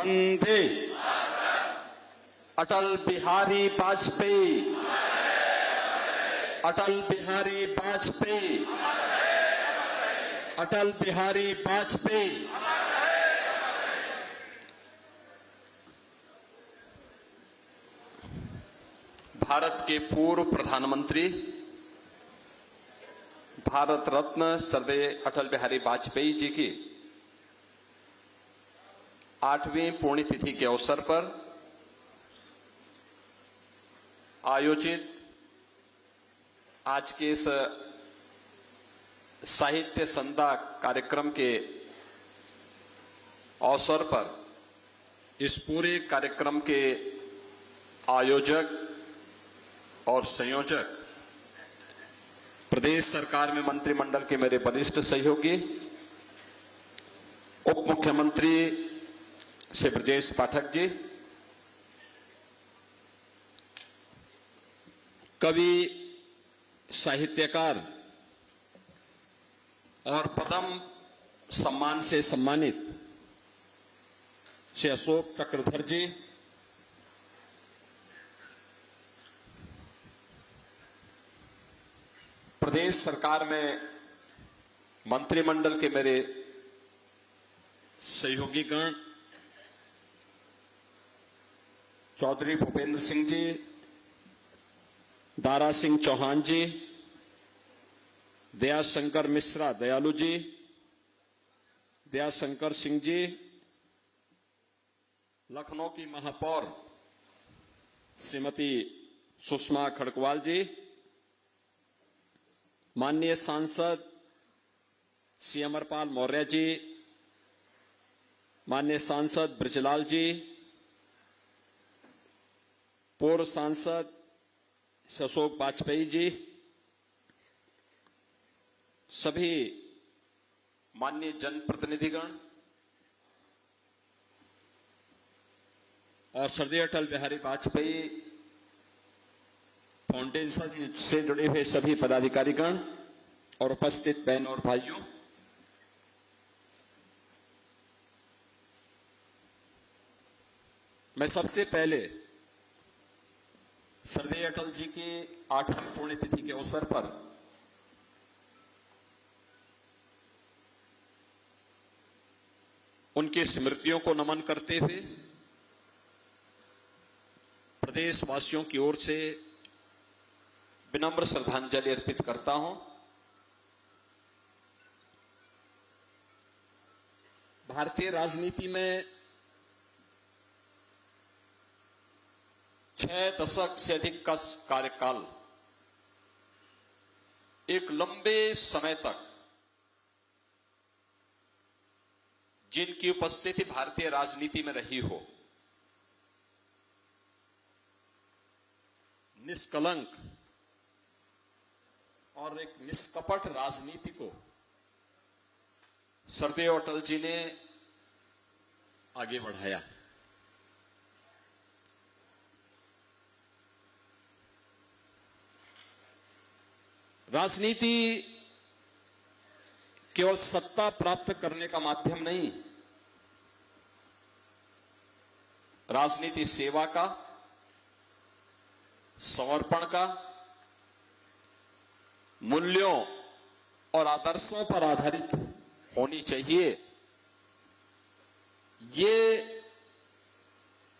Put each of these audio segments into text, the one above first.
वंदे अटल बिहारी वाजपेयी, अटल बिहारी वाजपेयी, अटल बिहारी वाजपेयी। भारत के पूर्व प्रधानमंत्री, भारत रत्न स्वर्गीय अटल बिहारी वाजपेयी जी की 8वीं पुण्यतिथि के अवसर पर आयोजित आज के इस साहित्य संध्या कार्यक्रम के अवसर पर इस पूरे कार्यक्रम के आयोजक और संयोजक, प्रदेश सरकार में मंत्रिमंडल के मेरे वरिष्ठ सहयोगी, उप मुख्यमंत्री श्री ब्रजेश पाठक जी, कवि, साहित्यकार और पद्म सम्मान से सम्मानित श्री अशोक चक्रधर जी, प्रदेश सरकार में मंत्रिमंडल के मेरे सहयोगीगण, चौधरी भूपेंद्र सिंह जी, दारा सिंह चौहान जी, दयाशंकर मिश्रा दयालु जी, दयाशंकर सिंह जी, लखनऊ की महापौर श्रीमती सुषमा खड़गवाल जी, माननीय सांसद श्री अमरपाल मौर्य जी, माननीय सांसद ब्रजलाल जी, पूर्व सांसद अशोक वाजपेयी जी, सभी माननीय जनप्रतिनिधिगण और स्वर्गीय अटल बिहारी वाजपेयी फाउंडेशन से जुड़े हुए सभी पदाधिकारीगण और उपस्थित बहन और भाइयों, मैं सबसे पहले स्वर्गीय अटल जी की 8वीं पुण्यतिथि के अवसर पर उनकी स्मृतियों को नमन करते हुए प्रदेशवासियों की ओर से विनम्र श्रद्धांजलि अर्पित करता हूं। भारतीय राजनीति में 6 दशक से अधिक का कार्यकाल, एक लंबे समय तक जिनकी उपस्थिति भारतीय राजनीति में रही हो, निष्कलंक और एक निष्कपट राजनीति को स्वर्गीय अटल जी ने आगे बढ़ाया। राजनीति केवल सत्ता प्राप्त करने का माध्यम नहीं, राजनीति सेवा का, समर्पण का, मूल्यों और आदर्शों पर आधारित होनी चाहिए, ये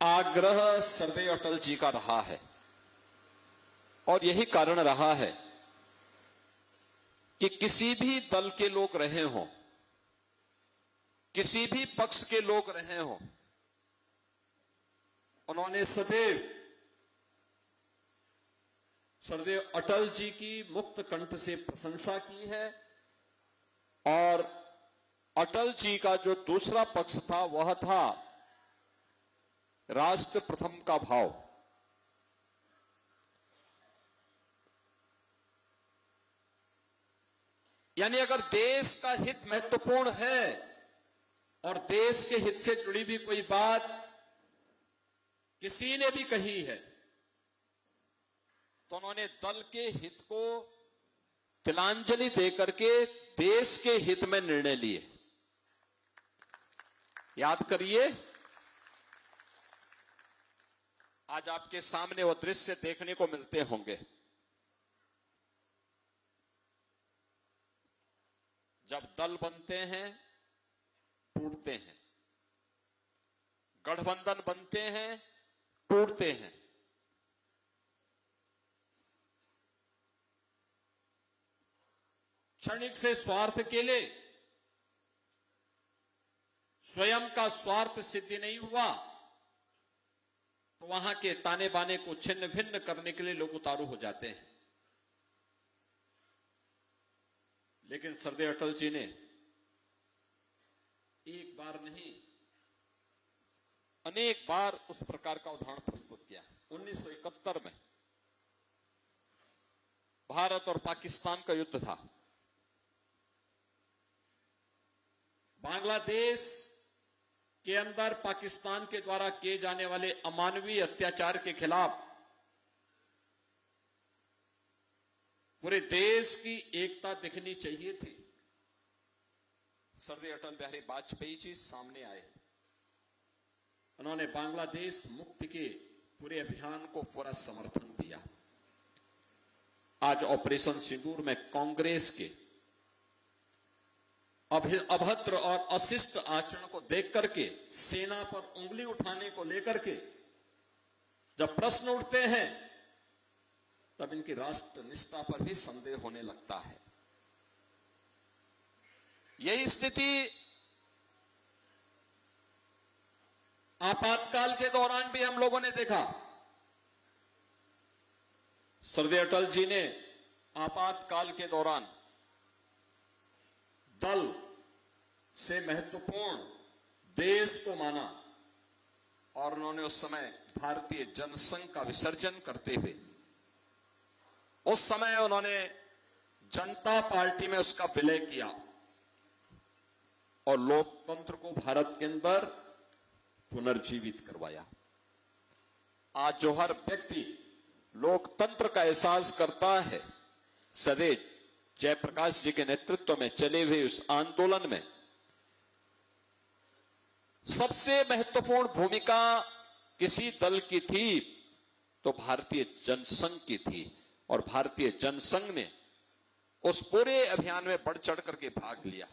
आग्रह स्वर्गीय अटल जी का रहा है। और यही कारण रहा है कि किसी भी दल के लोग रहे हों, किसी भी पक्ष के लोग रहे हों, उन्होंने सदैव स्वर्गीय अटल जी की मुक्त कंठ से प्रशंसा की है। और अटल जी का जो दूसरा पक्ष था वह था राष्ट्र प्रथम का भाव। यानी अगर देश का हित महत्वपूर्ण है और देश के हित से जुड़ी भी कोई बात किसी ने भी कही है, तो उन्होंने दल के हित को तिलांजलि देकर के देश के हित में निर्णय लिए। याद करिए, आज आपके सामने वो दृश्य देखने को मिलते होंगे। जब दल बनते हैं, टूटते हैं, गठबंधन बनते हैं, टूटते हैं। क्षणिक से स्वार्थ के लिए स्वयं का स्वार्थ सिद्धि नहीं हुआ तो वहां के ताने बाने को छिन्न भिन्न करने के लिए लोग उतारू हो जाते हैं। लेकिन सरदेव अटल जी ने एक बार नहीं, अनेक बार उस प्रकार का उदाहरण प्रस्तुत किया। 1971 में भारत और पाकिस्तान का युद्ध था। बांग्लादेश के अंदर पाकिस्तान के द्वारा किए जाने वाले अमानवीय अत्याचार के खिलाफ पूरे देश की एकता दिखनी चाहिए थी। सरदार अटल बिहारी वाजपेयी जी सामने आए। उन्होंने बांग्लादेश मुक्ति के पूरे अभियान को पूरा समर्थन दिया। आज ऑपरेशन सिंदूर में कांग्रेस के अभद्र और अशिष्ट आचरण को देख करके, सेना पर उंगली उठाने को लेकर के जब प्रश्न उठते हैं तब इनकी राष्ट्र निष्ठा पर भी संदेह होने लगता है। यही स्थिति आपातकाल के दौरान भी हम लोगों ने देखा। सरदार अटल जी ने आपातकाल के दौरान दल से महत्वपूर्ण देश को माना और उन्होंने उस समय भारतीय जनसंघ का विसर्जन करते हुए उस समय उन्होंने जनता पार्टी में उसका विलय किया और लोकतंत्र को भारत के अंदर पुनर्जीवित करवाया। आज जो हर व्यक्ति लोकतंत्र का एहसास करता है, सदैव जयप्रकाश जी के नेतृत्व में चले हुए उस आंदोलन में सबसे महत्वपूर्ण भूमिका किसी दल की थी तो भारतीय जनसंघ की थी और भारतीय जनसंघ ने उस पूरे अभियान में बढ़ चढ़ करके भाग लिया।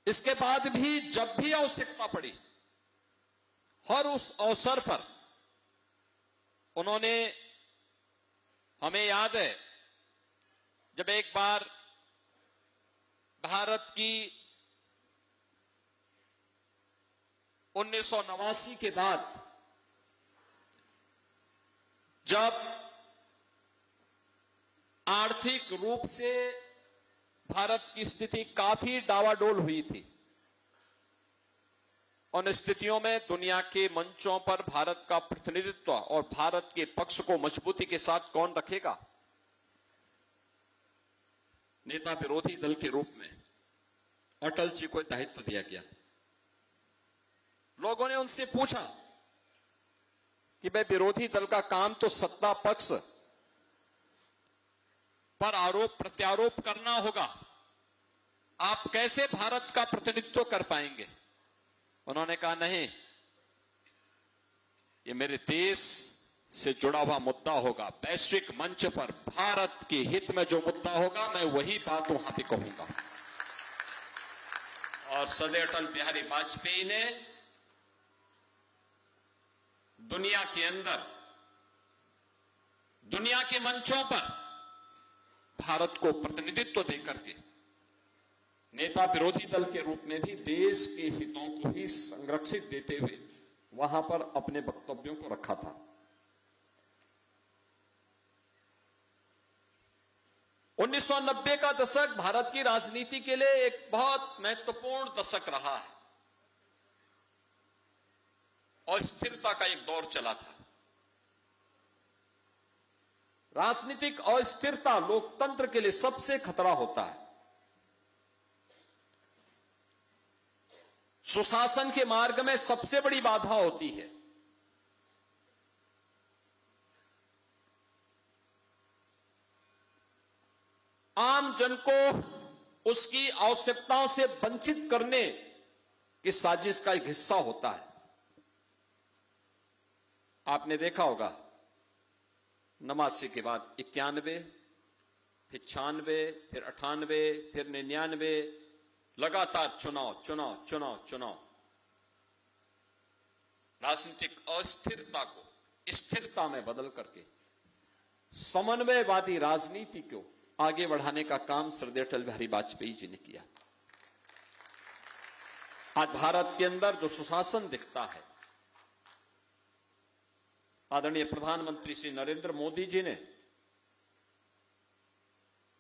इसके बाद भी जब भी आवश्यकता पड़ी, हर उस अवसर पर उन्होंने, हमें याद है जब एक बार भारत की 1989 के बाद जब आर्थिक रूप से भारत की स्थिति काफी डावाडोल हुई थी, उन स्थितियों में दुनिया के मंचों पर भारत का प्रतिनिधित्व और भारत के पक्ष को मजबूती के साथ कौन रखेगा? नेता विरोधी दल के रूप में अटल जी को दायित्व दिया गया। लोगों ने उनसे पूछा कि भाई विरोधी दल का काम तो सत्ता पक्ष पर आरोप प्रत्यारोप करना होगा, आप कैसे भारत का प्रतिनिधित्व कर पाएंगे? उन्होंने कहा नहीं, ये मेरे देश से जुड़ा हुआ मुद्दा होगा, वैश्विक मंच पर भारत के हित में जो मुद्दा होगा मैं वही बात वहां पे कहूंगा। और सरदार अटल बिहारी वाजपेयी ने दुनिया के अंदर, दुनिया के मंचों पर भारत को प्रतिनिधित्व देकर के नेता विरोधी दल के रूप में भी देश के हितों को ही संरक्षित देते हुए वहां पर अपने वक्तव्यों को रखा था। उन्नीस सौ 1990 का दशक भारत की राजनीति के लिए एक बहुत महत्वपूर्ण दशक रहा है। अस्थिरता का एक दौर चला था। राजनीतिक अस्थिरता लोकतंत्र के लिए सबसे खतरा होता है। सुशासन के मार्ग में सबसे बड़ी बाधा होती है। आम जन को उसकी आवश्यकताओं से वंचित करने कि साजिश का एक हिस्सा होता है। आपने देखा होगा 89 के बाद 91, फिर 96, फिर 98, फिर 99, लगातार चुनाव चुनाव चुनाव चुनाव। राजनीतिक अस्थिरता को स्थिरता में बदल करके समन्वयवादी राजनीति को आगे बढ़ाने का काम श्रद्धेय अटल बिहारी वाजपेयी जी ने किया। आज भारत के अंदर जो सुशासन दिखता है, आदरणीय प्रधानमंत्री श्री नरेंद्र मोदी जी ने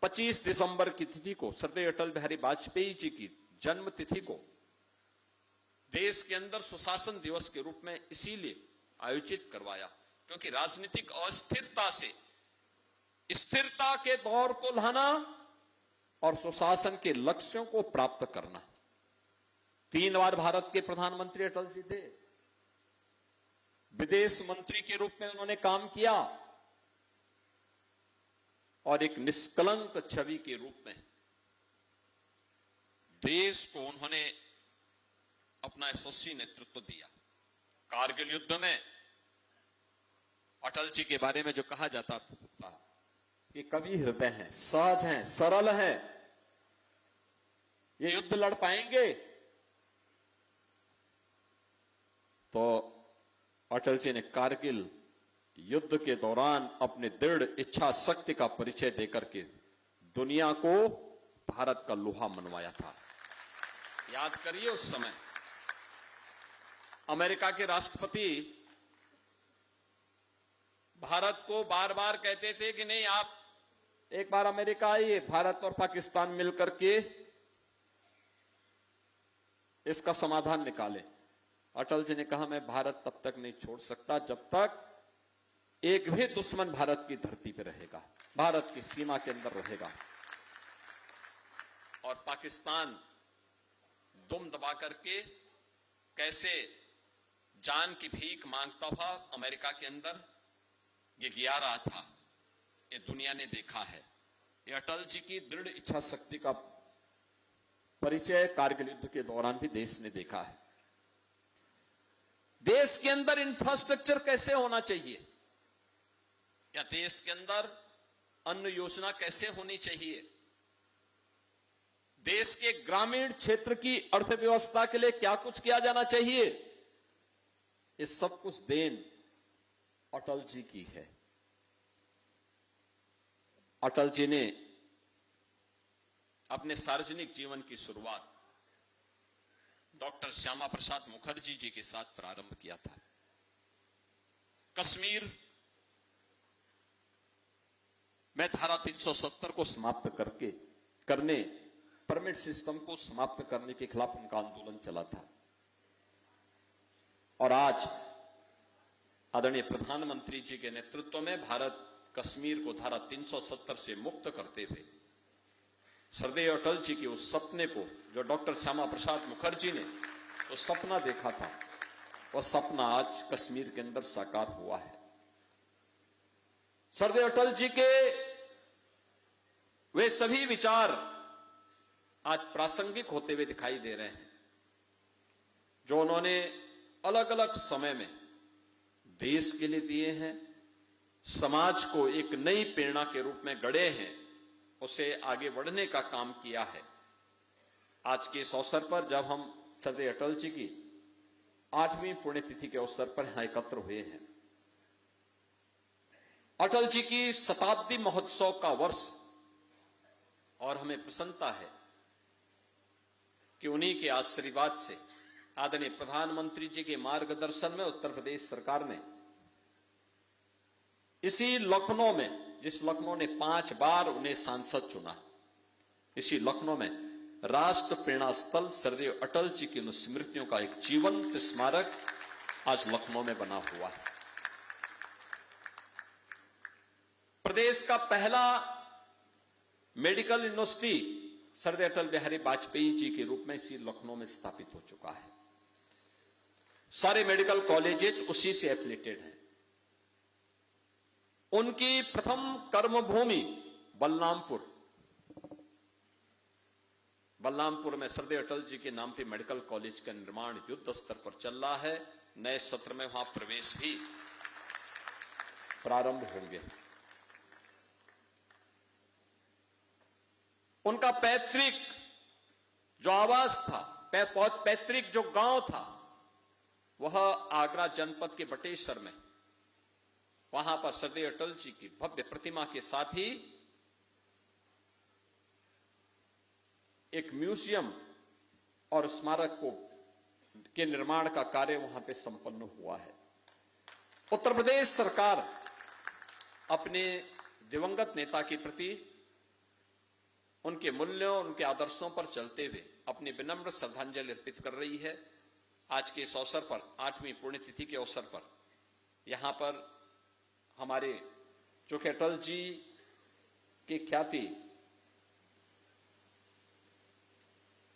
25 दिसंबर की तिथि को श्रद्धेय अटल बिहारी वाजपेयी जी की जन्म तिथि को देश के अंदर सुशासन दिवस के रूप में इसीलिए आयोजित करवाया, क्योंकि राजनीतिक अस्थिरता से स्थिरता के दौर को लाना और सुशासन के लक्ष्यों को प्राप्त करना। 3 बार भारत के प्रधानमंत्री अटल जी थे। विदेश मंत्री के रूप में उन्होंने काम किया और एक निष्कलंक छवि के रूप में देश को उन्होंने अपना यशस्वी नेतृत्व दिया। कारगिल युद्ध में अटल जी के बारे में जो कहा जाता था कि कवि हृदय हैं, सहज हैं, सरल हैं, ये युद्ध लड़ पाएंगे। तो अटल जी ने कारगिल युद्ध के दौरान अपने दृढ़ इच्छा शक्ति का परिचय देकर के दुनिया को भारत का लोहा मनवाया था। याद करिए, उस समय अमेरिका के राष्ट्रपति भारत को बार बार कहते थे कि नहीं, आप एक बार अमेरिका आइए, भारत और पाकिस्तान मिलकर के इसका समाधान निकालें। अटल जी ने कहा, मैं भारत तब तक नहीं छोड़ सकता जब तक एक भी दुश्मन भारत की धरती पर रहेगा, भारत की सीमा के अंदर रहेगा। और पाकिस्तान दुम दबा करके कैसे जान की भीख मांगता था अमेरिका के अंदर, ये गिरा रहा था, ये दुनिया ने देखा है। ये अटल जी की दृढ़ इच्छा शक्ति का परिचय कारगिल युद्ध के दौरान भी देश ने देखा है। देश के अंदर इंफ्रास्ट्रक्चर कैसे होना चाहिए, या देश के अंदर अन्न योजना कैसे होनी चाहिए, देश के ग्रामीण क्षेत्र की अर्थव्यवस्था के लिए क्या कुछ किया जाना चाहिए, ये सब कुछ देन अटल जी की है। अटल जी ने अपने सार्वजनिक जीवन की शुरुआत डॉक्टर श्यामा प्रसाद मुखर्जी जी के साथ प्रारंभ किया था। कश्मीर में धारा 370 को समाप्त करने परमिट सिस्टम को समाप्त करने के खिलाफ उनका आंदोलन चला था। और आज आदरणीय प्रधानमंत्री जी के नेतृत्व में भारत कश्मीर को धारा 370 से मुक्त करते हुए श्रद्धेय अटल जी के उस सपने को, जो डॉक्टर श्यामा प्रसाद मुखर्जी ने वो सपना देखा था, वह सपना आज कश्मीर के अंदर साकार हुआ है। श्रद्धेय अटल जी के वे सभी विचार आज प्रासंगिक होते हुए दिखाई दे रहे हैं, जो उन्होंने अलग अलग समय में देश के लिए दिए हैं, समाज को एक नई प्रेरणा के रूप में गढ़े हैं, उसे आगे बढ़ने का काम किया है। आज के इस अवसर पर जब हम श्रद्धेय अटल जी की 8वीं पुण्यतिथि के अवसर पर यहां एकत्र हुए हैं, अटल जी की शताब्दी महोत्सव का वर्ष, और हमें प्रसन्नता है कि उन्हीं के आशीर्वाद से आदरणीय प्रधानमंत्री जी के मार्गदर्शन में उत्तर प्रदेश सरकार ने इसी लखनऊ में, जिस लखनऊ ने 5 बार उन्हें सांसद चुना, इसी लखनऊ में राष्ट्र प्रेरणा स्थल श्रद्धेय अटल जी की स्मृतियों का एक जीवंत स्मारक आज लखनऊ में बना हुआ है। प्रदेश का पहला मेडिकल यूनिवर्सिटी श्रद्धेय अटल बिहारी वाजपेयी जी के रूप में इसी लखनऊ में स्थापित हो चुका है। सारे मेडिकल कॉलेजेस उसी से एफिलिएटेड हैं। उनकी प्रथम कर्मभूमि बलरामपुर में सरदेव अटल जी के नाम पे मेडिकल कॉलेज का निर्माण युद्ध स्तर पर चल रहा है। नए सत्र में वहां प्रवेश भी प्रारंभ होंगे। उनका पैतृक जो आवास था, पैतृक जो गांव था, वह आगरा जनपद के बटेश्वर में, वहां पर सरदेव अटल जी की भव्य प्रतिमा के साथ ही एक म्यूजियम और स्मारक के निर्माण का कार्य वहां पे संपन्न हुआ है। उत्तर प्रदेश सरकार अपने दिवंगत नेता के प्रति उनके मूल्यों, उनके आदर्शों पर चलते हुए अपनी विनम्र श्रद्धांजलि अर्पित कर रही है। आज के इस अवसर पर, 8वीं पुण्यतिथि के अवसर पर, यहां पर हमारे चूंकि अटल जी की ख्याति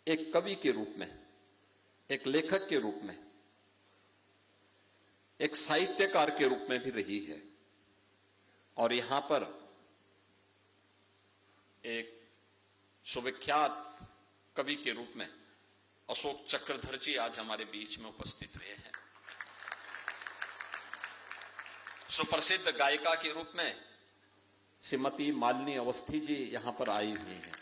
एक कवि के रूप में, एक लेखक के रूप में, एक साहित्यकार के रूप में भी रही है, और यहां पर एक सुविख्यात कवि के रूप में अशोक चक्रधर जी आज हमारे बीच में उपस्थित हुए हैं। सुप्रसिद्ध गायिका के रूप में श्रीमती मालिनी अवस्थी जी यहां पर आई हुई हैं।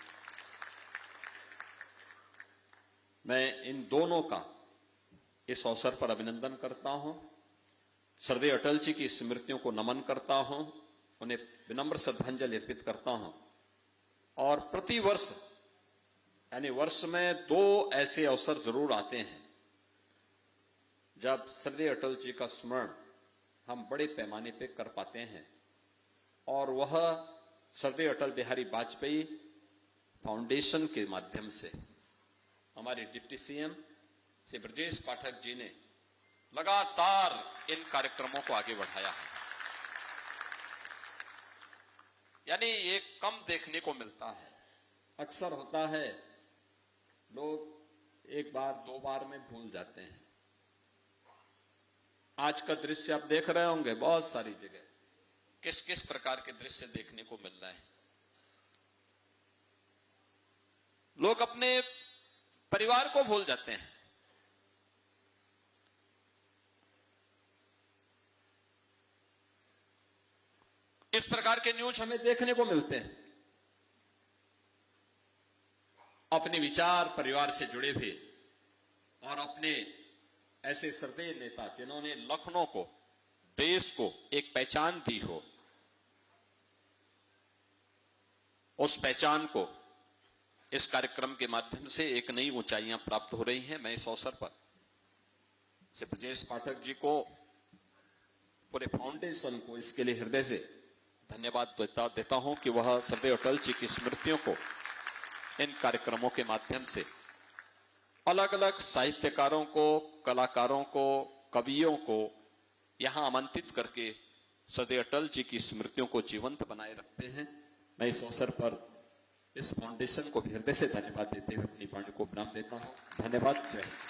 मैं इन दोनों का इस अवसर पर अभिनंदन करता हूं, सरदेव अटल जी की स्मृतियों को नमन करता हूं, उन्हें विनम्र श्रद्धांजलि अर्पित करता हूं। और प्रतिवर्ष, यानी वर्ष में 2 ऐसे अवसर जरूर आते हैं जब सरदेव अटल जी का स्मरण हम बड़े पैमाने पे कर पाते हैं, और वह सरदेव अटल बिहारी वाजपेयी फाउंडेशन के माध्यम से हमारे डिप्टी सीएम श्री ब्रजेश पाठक जी ने लगातार इन कार्यक्रमों को आगे बढ़ाया है। यानी ये कम देखने को मिलता है। अक्सर होता है लोग 1 बार 2 बार में भूल जाते हैं। आज का दृश्य आप देख रहे होंगे, बहुत सारी जगह किस किस प्रकार के दृश्य देखने को मिल रहे हैं। लोग अपने परिवार को भूल जाते हैं। इस प्रकार के न्यूज हमें देखने को मिलते हैं। अपने विचार परिवार से जुड़े हुए और अपने ऐसे सरदेव नेता जिन्होंने लखनऊ को, देश को एक पहचान दी हो, उस पहचान को इस कार्यक्रम के माध्यम से एक नई ऊंचाइयां प्राप्त हो रही हैं। मैं इस अवसर पर श्री ब्रजेश पाठक जी को, पूरे फाउंडेशन को इसके लिए हृदय से धन्यवाद देता हूं कि वह सरदेव अटल जी की स्मृतियों को इन कार्यक्रमों के माध्यम से अलग अलग साहित्यकारों को, कलाकारों को, कवियों को यहां आमंत्रित करके सरदेव अटल जी की स्मृतियों को जीवंत बनाए रखते हैं। मैं इस अवसर पर इस फाउंडेशन को भी हृदय से धन्यवाद देते हुए अपनी वाणी को विराम देता हूं। धन्यवाद। जय हिंद।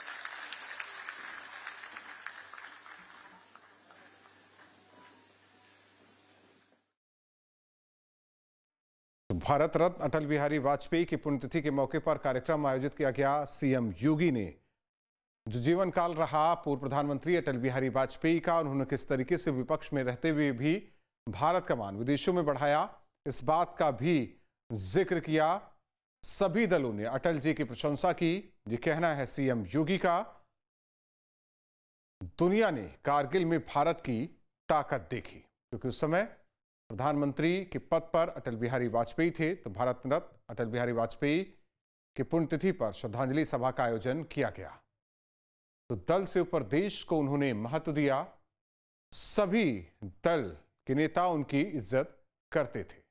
भारत रत्न अटल बिहारी वाजपेयी की पुण्यतिथि के मौके पर कार्यक्रम आयोजित किया गया। सीएम योगी ने जो जीवन काल रहा पूर्व प्रधानमंत्री अटल बिहारी वाजपेयी का, उन्होंने किस तरीके से विपक्ष में रहते हुए भी भारत का मान विदेशों में बढ़ाया, इस बात का भी जिक्र किया। सभी दलों ने अटल जी की प्रशंसा की। ये कहना है सीएम योगी का, दुनिया ने कारगिल में भारत की ताकत देखी, क्योंकि उस समय प्रधानमंत्री के पद पर अटल बिहारी वाजपेयी थे। तो भारत रत्न अटल बिहारी वाजपेयी की पुण्यतिथि पर श्रद्धांजलि सभा का आयोजन किया गया। तो दल से ऊपर देश को उन्होंने महत्व दिया। सभी दल के नेता उनकी इज्जत करते थे।